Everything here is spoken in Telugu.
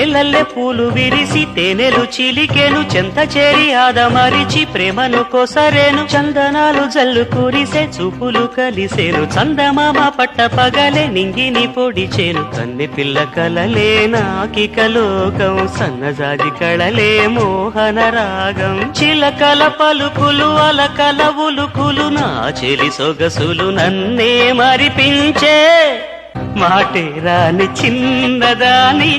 తేలల్లె పూలు విరిసి తేనెలు చిలికెను చెంత చేరి ఆదమరిచి ప్రేమను కొసరేను చందనాలు జల్లు కురిసే చూపులు కలిసేను చందమామ పట్ట పగలే నింగిని పొడిచేను కన్నె పిల్ల కలలే నాకిక లోకం సన్నజాజి కళలే మోహన రాగం చిలకల పలుకులు అలకల ఉలుకులు నా చెలి సొగసులు నన్నే మరిపించే మాటే రాని చిన్నదాని